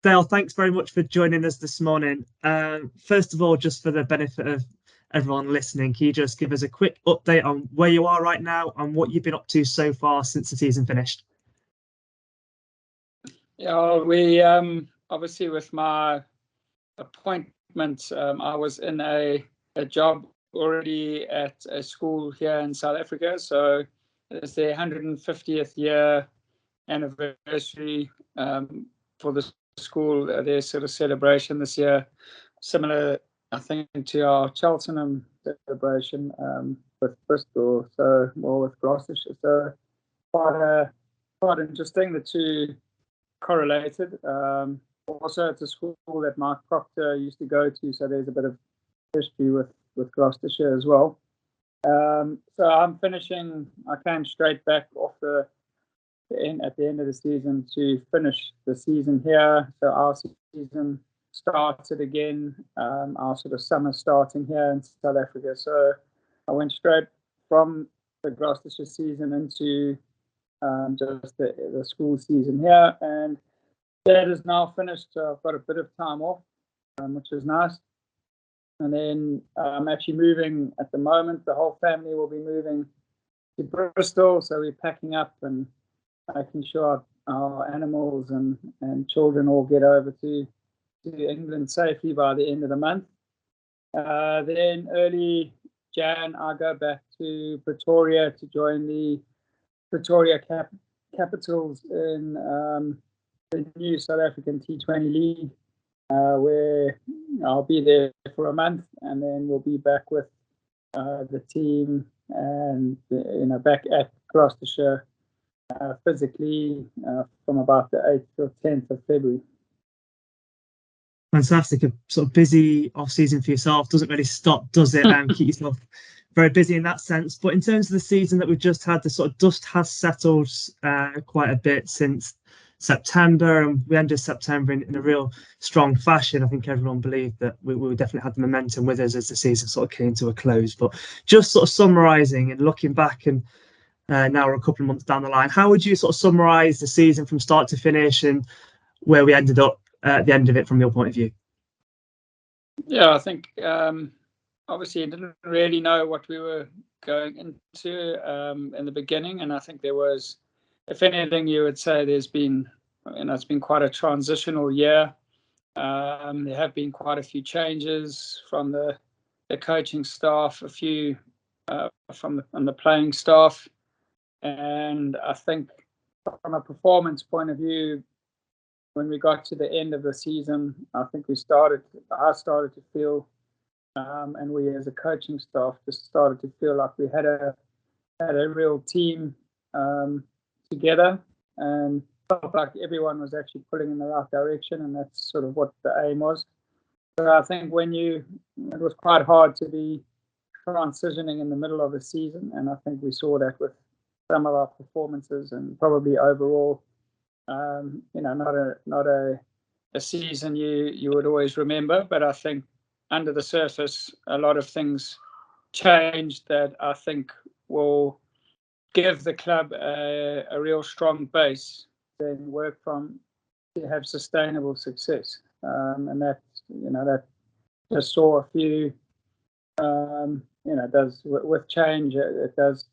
Dale, thanks very much for joining us this morning. First of all, just for the benefit of everyone listening, can you just give us a quick update on where you are right now and what you've been up to so far since the season finished? Yeah, we obviously with my appointment, I was in a job already at a school here in South Africa. So it's the 150th year anniversary for the school, their sort of celebration this year, similar, I think, to our Cheltenham celebration with Bristol, so more with Gloucestershire. So quite interesting. The two correlated. Also, it's a school that Mark Proctor used to go to, so there's a bit of history with Gloucestershire as well. So I'm finishing. I came straight back off at the end of the season to finish the season here. So our season started again. Our sort of summer starting here in South Africa. So I went straight from the Gloucestershire season into just the school season here, and that is now finished. So I've got a bit of time off, which is nice. And then I'm actually moving at the moment. The whole family will be moving to Bristol, so we're packing up and making sure our animals and children all get over to England safely by the end of the month. Then early Jan, I go back to Pretoria to join the Pretoria Capitals in the new South African T20 League, where I'll be there for a month, and then we'll be back with the team and back at Gloucestershire physically from about the 8th or 10th of February. Fantastic. A sort of busy off season for yourself. Doesn't really stop, does it? Keep yourself very busy in that sense. But in terms of the season that we've just had, the sort of dust has settled quite a bit since September, and we ended September in a real strong fashion. I think everyone believed that we definitely had the momentum with us as the season sort of came to a close. But just sort of summarising and looking back, and now we're a couple of months down the line, how would you sort of summarise the season from start to finish and where we ended up at the end of it from your point of view? Yeah, I think obviously I didn't really know what we were going into in the beginning, and I think there was, if anything, you would say there's been, it's been quite a transitional year. There have been quite a few changes from the coaching staff, a few from the playing staff, and I think from a performance point of view, when we got to the end of the season, I think I started to feel, and we as a coaching staff just started to feel like we had a real team together, and felt like everyone was actually pulling in the right direction, and that's sort of what the aim was. So I think it was quite hard to be transitioning in the middle of the season, and I think we saw that with some of our performances, and probably overall, not a season you would always remember, but I think under the surface a lot of things changed that I think will give the club a real strong base then work from to have sustainable success, and that just saw a few does with change, it does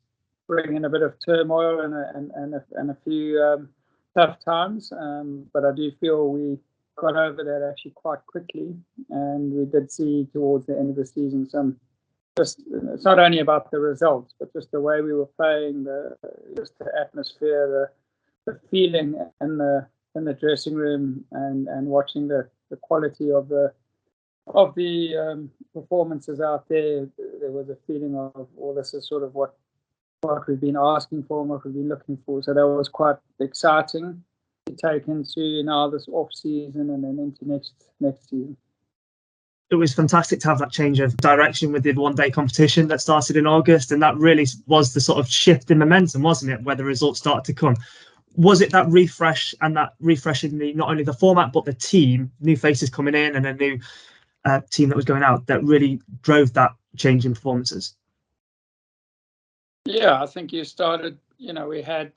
bring in a bit of turmoil and a few tough times, but I do feel we got over that actually quite quickly, and we did see towards the end of the season it's not only about the results, but just the way we were playing, just the atmosphere, the feeling in the dressing room, and watching the quality of the performances out there. There was a feeling of, well, this is sort of what we've been asking for and what we've been looking for. So that was quite exciting to take into now this off season and then into next season. It was fantastic to have that change of direction with the one-day competition that started in August, and that really was the sort of shift in momentum, wasn't it, where the results started to come? Was it that refresh and that refresh in not only the format but the team, new faces coming in and a new team that was going out, that really drove that change in performances? Yeah, I think you started, we had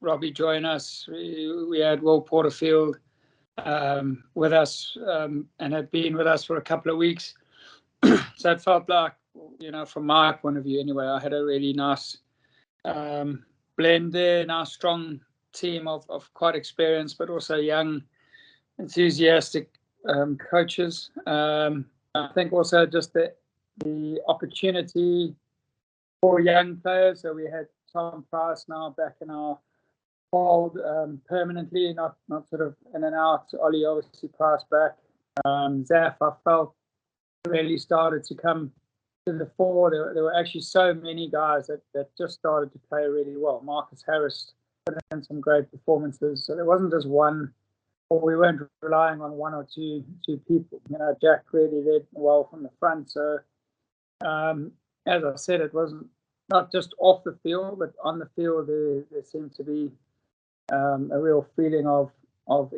Robbie join us, we had Will Porterfield with us and had been with us for a couple of weeks. So it felt like, from my point of view anyway, I had a really nice blend there, nice strong team of quite experienced, but also young, enthusiastic coaches. I think also just the opportunity for young players. So we had Tom Price now back in our fold permanently, not sort of in and out. Ollie obviously Price back. Zaf, I felt, really started to come to the fore. There were actually so many guys that just started to play really well. Marcus Harris put in some great performances. So there wasn't just one, or we weren't relying on one or two people. Jack really led well from the front. So as I said, it wasn't not just off the field, but on the field there seemed to be a real feeling of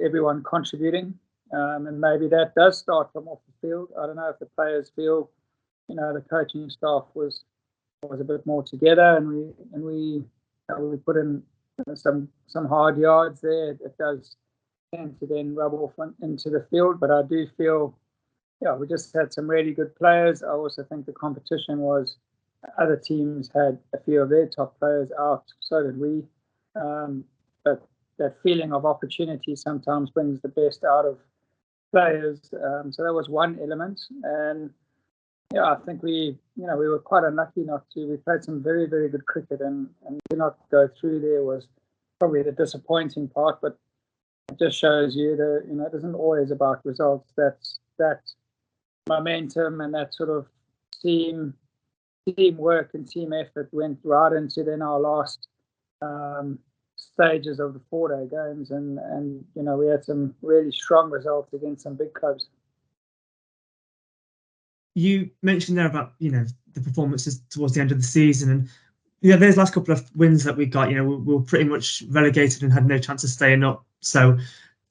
everyone contributing. And maybe that does start from off the field. I don't know if the players feel, the coaching staff was a bit more together, and we put in some hard yards there. It does tend to then rub off into the field, but I do feel, we just had some really good players. I also think the competition was, other teams had a few of their top players out, so did we. But that feeling of opportunity sometimes brings the best out of players. So that was one element. And I think we were quite unlucky not to. We played some very, very good cricket, and to not go through there was probably the disappointing part. But it just shows you that it isn't always about results. That's that momentum and that sort of teamwork and team effort went right into then our last stages of the 4-day games, and we had some really strong results against some big clubs. You mentioned there about the performances towards the end of the season, and those last couple of wins that we got, we were pretty much relegated and had no chance of staying up. So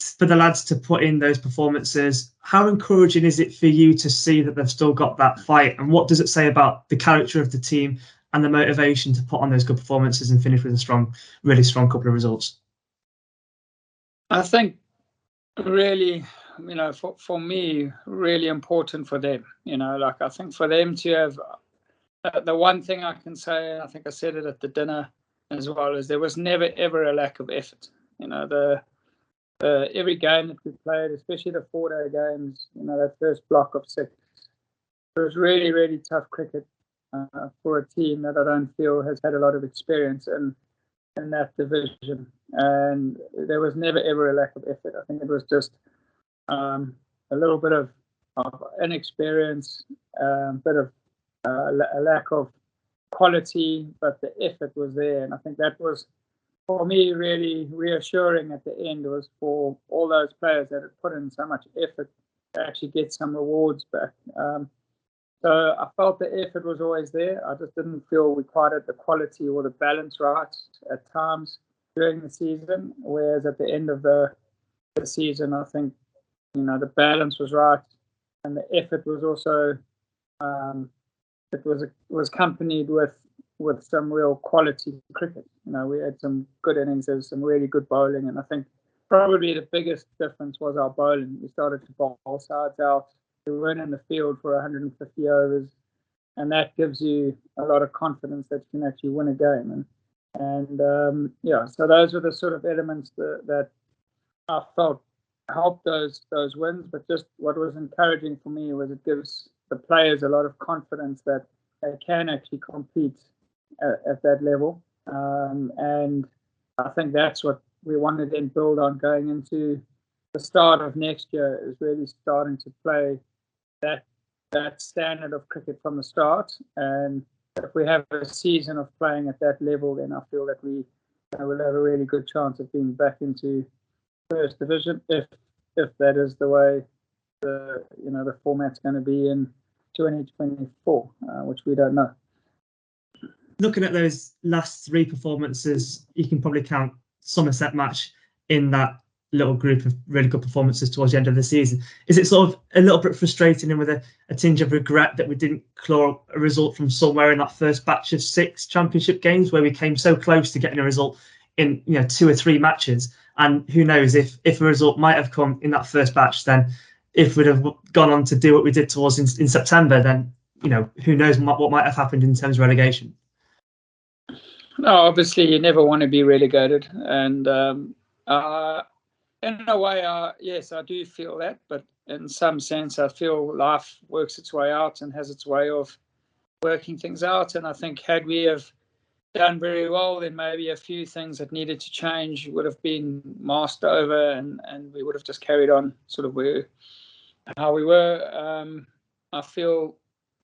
for the lads to put in those performances, how encouraging is it for you to see that they've still got that fight, and what does it say about the character of the team and the motivation to put on those good performances and finish with a really strong couple of results? I think really, for me, really important for them. I think for them to have the one thing I can say, I think I said it at the dinner as well, is there was never ever a lack of effort. Every game that we played, especially the 4-day games, that first block of 6, it was really, really tough cricket for a team that I don't feel has had a lot of experience in that division. And there was never ever a lack of effort. I think it was just a little bit of inexperience, a bit of a lack of quality, but the effort was there. And I think that was, for me, really reassuring at the end, was for all those players that had put in so much effort to actually get some rewards back. So I felt the effort was always there. I just didn't feel we quite had the quality or the balance right at times during the season. Whereas at the end of the season, I think the balance was right, and the effort was also it was accompanied with some real quality cricket. We had some good innings, there was some really good bowling, and I think probably the biggest difference was our bowling. We started to bowl sides out. We weren't in the field for 150 overs, and that gives you a lot of confidence that you can actually win a game. And so those were the sort of elements that I felt helped those wins. But just what was encouraging for me was it gives the players a lot of confidence that they can actually compete at that level. And I think that's what we want to then build on going into the start of next year, is really starting to play that standard of cricket from the start. And if we have a season of playing at that level, then I feel that we will have a really good chance of being back into first division, if that is the way the format's going to be in 2024, which we don't know. Looking at those last 3 performances, you can probably count Somerset match in that little group of really good performances towards the end of the season. Is it sort of a little bit frustrating and with a tinge of regret that we didn't claw a result from somewhere in that first batch of 6 championship games, where we came so close to getting a result in 2 or 3 matches. And who knows, if a result might have come in that first batch, then if we'd have gone on to do what we did towards in September, then who knows what might have happened in terms of relegation. No, obviously you never want to be relegated, and in a way, yes, I do feel that, but in some sense, I feel life works its way out and has its way of working things out. And I think had we have done very well, then maybe a few things that needed to change would have been masked over, and we would have just carried on sort of how we were. I feel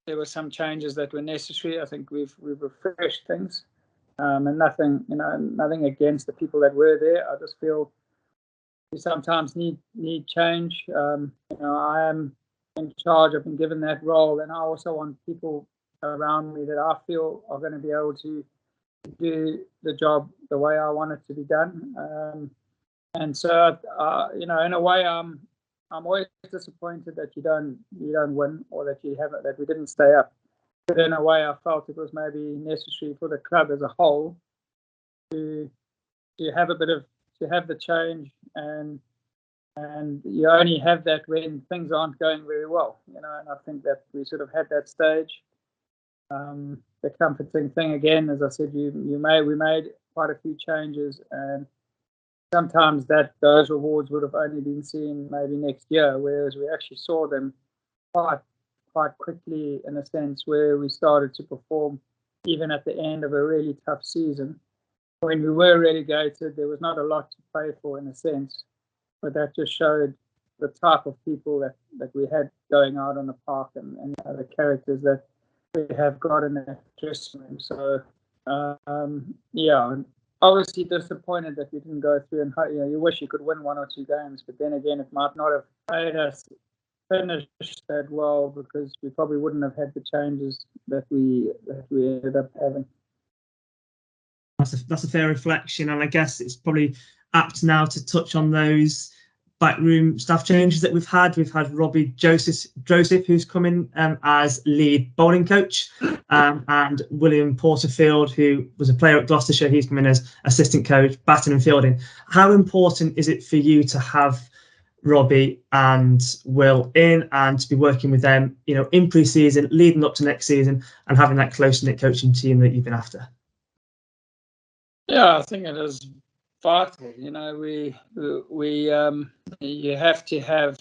there were some changes that were necessary. I think we've refreshed things, and nothing against the people that were there. I just feel we sometimes need change. I am in charge. I've been given that role, and I also want people around me that I feel are going to be able to do the job the way I want it to be done. And so, in a way, I'm always disappointed that you don't win, or that we didn't stay up. But in a way, I felt it was maybe necessary for the club as a whole to have the change, and you only have that when things aren't going very well, and I think that we sort of had that stage. The comforting thing again, as I said, we made quite a few changes, and sometimes those rewards would have only been seen maybe next year, whereas we actually saw them quite quickly, in a sense, where we started to perform even at the end of a really tough season. When we were relegated, there was not a lot to play for, in a sense, but that just showed the type of people that we had going out on the park, and the characters that we have got in that dressing room. So, obviously disappointed that we didn't go through, and you wish you could win 1 or 2 games, but then again, it might not have made us finish that well, because we probably wouldn't have had the changes that we ended up having. That's a fair reflection, and I guess it's probably apt now to touch on those backroom staff changes that we've had. We've had Robbie Joseph, who's come in as lead bowling coach, and William Porterfield, who was a player at Gloucestershire. He's come in as assistant coach, batting and fielding. How important is it for you to have Robbie and Will in, and to be working with them, in pre-season, leading up to next season, and having that close-knit coaching team that you've been after? Yeah, I think it is vital. You have to have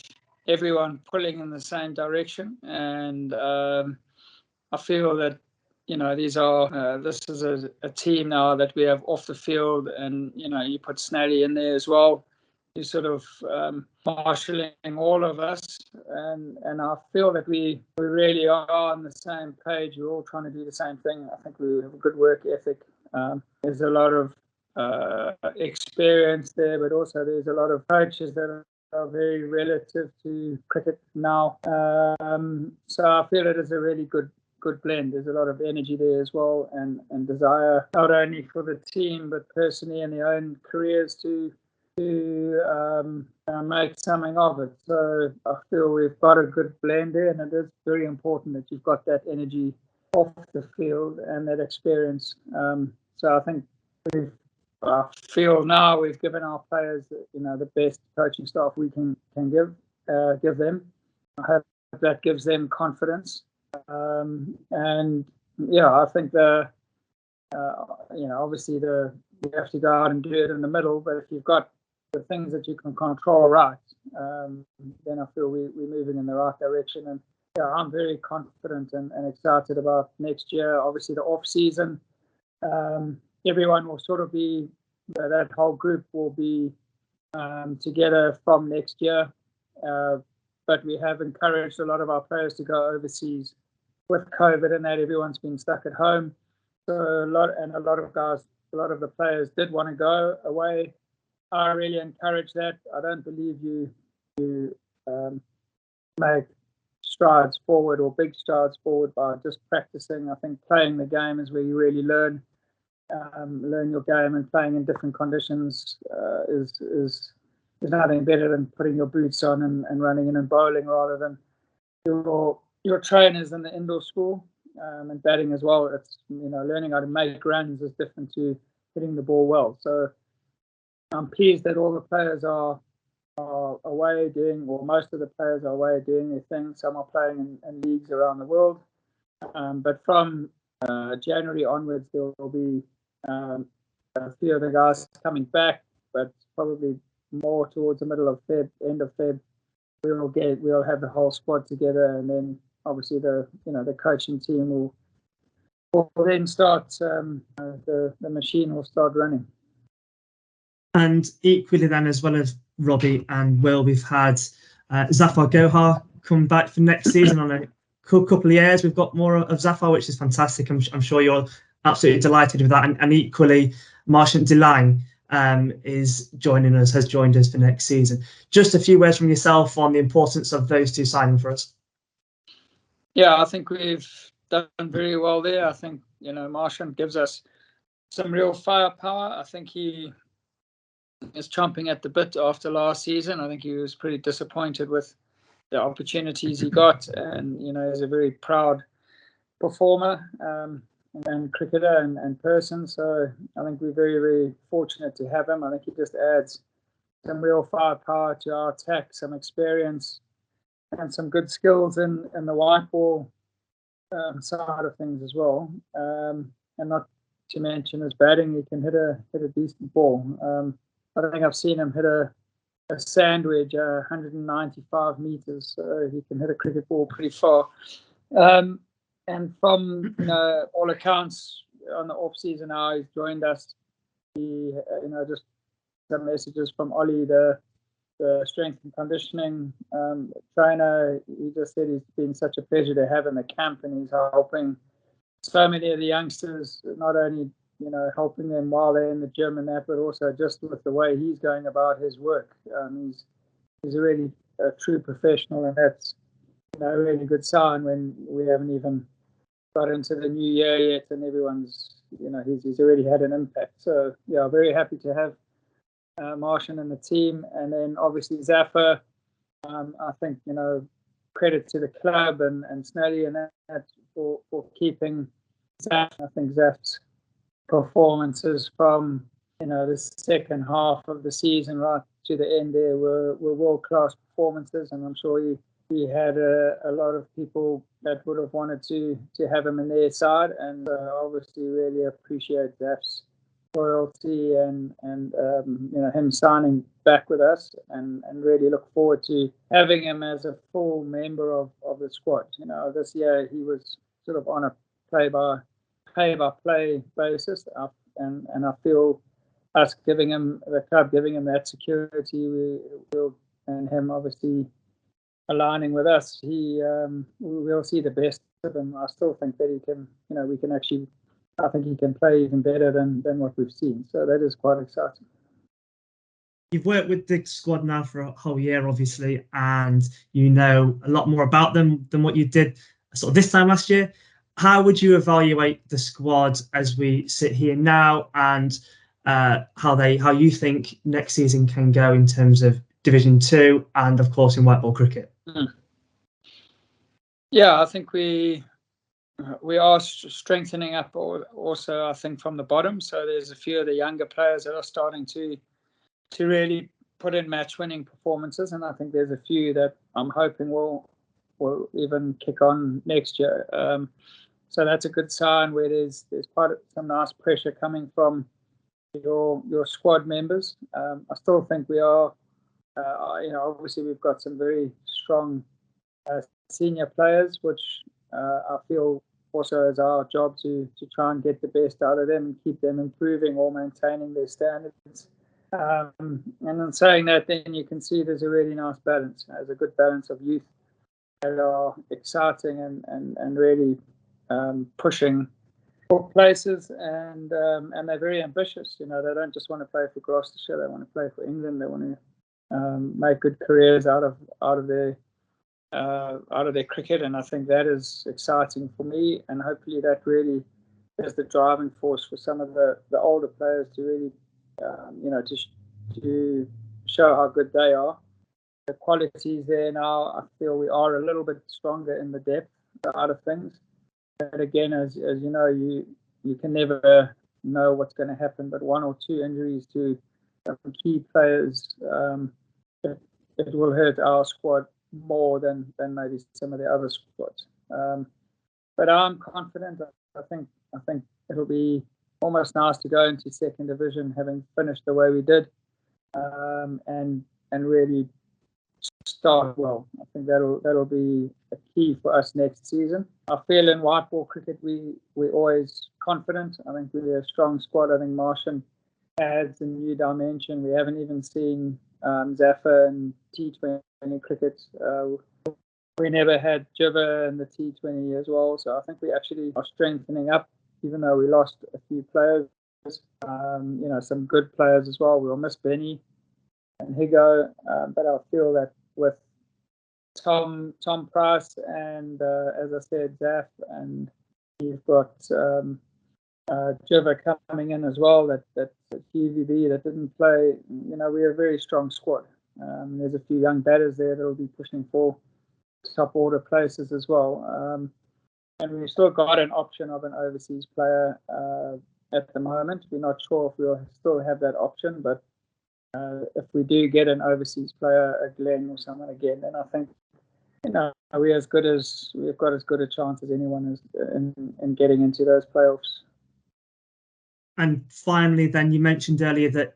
everyone pulling in the same direction, and I feel that this is a team now that we have off the field, and you put Snally in there as well. You're sort of marshalling all of us, and I feel that we really are on the same page. We're all trying to do the same thing. I think we have a good work ethic. There's a lot of experience there, but also there's a lot of coaches that are very relative to cricket now. So I feel it is a really good blend. There's a lot of energy there as well, and desire, not only for the team but personally in their own careers to make something of it. So I feel we've got a good blend there, and it is very important that you've got that energy off the field and that experience. So I think I feel now we've given our players, the best coaching staff we can give them. I hope that gives them confidence. And I think obviously you have to go out and do it in the middle, but if you've got the things that you can control right, then I feel we're moving in the right direction. And I'm very confident and excited about next year. Obviously the off season, everyone will sort of be, that whole group will be together from next year. But we have encouraged a lot of our players to go overseas with COVID, and that everyone's been stuck at home. So a lot of the players did want to go away. I really encourage that. I don't believe you make strides forward or big strides forward by just practicing. I think playing the game is where you really learn your game, and playing in different conditions is nothing better than putting your boots on and running in and bowling, rather than your trainers in the indoor school, and batting as well. It's learning how to make runs is different to hitting the ball well. So I'm pleased that all the players are away doing, or most of the players are away doing their thing. Some are playing in leagues around the world. But from January onwards, there will be a few of the guys coming back, but probably more towards the middle of Feb, end of Feb. We'll have the whole squad together, and then obviously the coaching team will then start. The machine will start running. And equally then, as well as Robbie and Will, we've had Zafar Gohar come back for next season on a couple of years. We've got more of Zafar, which is fantastic. I'm sure you're absolutely delighted with that. And equally, Marchant Delang has joined us for next season. Just a few words from yourself on the importance of those two signing for us. Yeah, I think we've done very well there. I think, Marchant gives us some real firepower. I think he is chomping at the bit after last season. I think he was pretty disappointed with the opportunities he got, and he's a very proud performer and cricketer and person. So I think we're very, very fortunate to have him. I think he just adds some real firepower to our attack, some experience, and some good skills in the white ball side of things as well. And not to mention his batting, he can hit a decent ball. I think I've seen him hit a sandwich 195 meters, so he can hit a cricket ball pretty far. And from all accounts, on the off season now he's joined us. He just some messages from Ollie, the strength and conditioning trainer. He just said it's been such a pleasure to have in the camp, and he's helping so many of the youngsters, not only helping them while they're in the gym and that, but also just with the way he's going about his work. He's really a true professional, and that's a really good sign when we haven't even got into the new year yet, and everyone's he's already had an impact. So yeah, very happy to have Marchant in the team, and then obviously Zafar. I think credit to the club and Snelly and that for keeping Zaf. I think Zaf's performances from the second half of the season right to the end there were world-class performances, and I'm sure he had a lot of people that would have wanted to have him in their side, and obviously really appreciate Zaf's loyalty and him signing back with us, and really look forward to having him as a full member of the squad. This year he was sort of on a play-by-play basis, and I feel us the club giving him that security, and him obviously aligning with us, we'll see the best of him. I still think that he can, I think he can play even better than what we've seen. So that is quite exciting. You've worked with the squad now for a whole year, obviously, and you know a lot more about them than what you did sort of this time last year. How would you evaluate the squad as we sit here now, and how you think next season can go in terms of Division 2 and, of course, in white ball cricket? Yeah, I think we are strengthening up also, I think, from the bottom. So there's a few of the younger players that are starting to really put in match-winning performances, and I think there's a few that I'm hoping will even kick on next year. So that's a good sign where there's quite some nice pressure coming from your squad members. I still think we are, obviously we've got some very strong senior players, which I feel also is our job to try and get the best out of them and keep them improving or maintaining their standards. And in saying that, then you can see there's a really nice balance. There's a good balance of youth that are exciting and really pushing for places, and they're very ambitious. They don't just want to play for Gloucestershire; they want to play for England. They want to make good careers out of their cricket, and I think that is exciting for me. And hopefully, that really is the driving force for some of the older players to really, to show how good they are. The qualities there now, I feel we are a little bit stronger in the depth out of things. But again, as you know, you can never know what's going to happen, but 1 or 2 injuries to some key players, it will hurt our squad more than maybe some of the other squads. But I'm confident. I think it'll be almost nice to go into second division, having finished the way we did, and really start well. I think that'll be a key for us next season. I feel in white ball cricket we're always confident. I think we're a strong squad. I think Martian adds a new dimension. We haven't even seen Zaffa in T20 cricket. We never had Jiva in the T20 as well. So I think we actually are strengthening up, even though we lost a few players. Some good players as well. We'll miss Benny and Higo, but I feel that with Tom Price and, as I said, Zaf, and you've got Jiva coming in as well, that QVB that didn't play. We're a very strong squad. There's a few young batters there that will be pushing for top order places as well. And we've still got an option of an overseas player at the moment. We're not sure if we'll still have that option, but if we do get an overseas player, a Glenn or someone again, then I think we've got as good a chance as anyone is in getting into those playoffs. And finally, then, you mentioned earlier that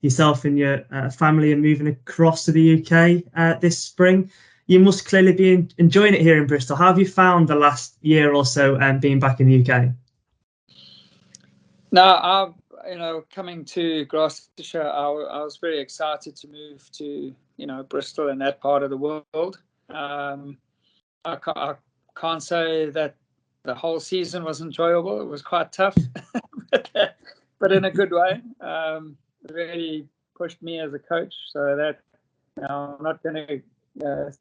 yourself and your family are moving across to the UK this spring. You must clearly be enjoying it here in Bristol. How have you found the last year or so being back in the UK? No, coming to Gloucestershire, I was very excited to move to Bristol and that part of the world. I can't say that the whole season was enjoyable. It was quite tough, but in a good way. It really pushed me as a coach, so that I'm not going to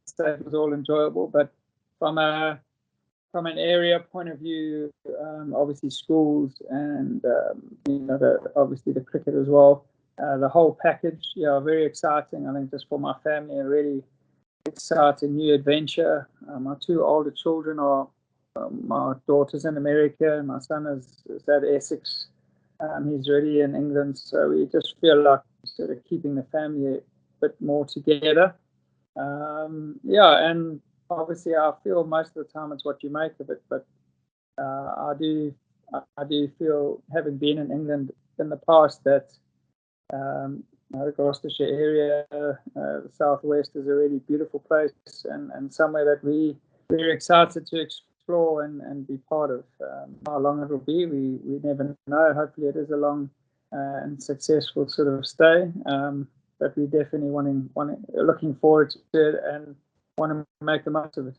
say it was all enjoyable, but from an area point of view, obviously schools and obviously the cricket as well, the whole package, very exciting. I think just for my family, a really exciting new adventure. My 2 older children are my daughter's in America, and my son is at Essex. He's already in England, so we just feel like sort of keeping the family a bit more together. And obviously I feel most of the time it's what you make of it, but I do feel, having been in England in the past, that the Gloucestershire area, the southwest, is a really beautiful place and somewhere that we're excited to explore and be part of. How long it will be, we never know. Hopefully it is a long and successful sort of stay, but we're definitely looking forward to it and want to make the most of it.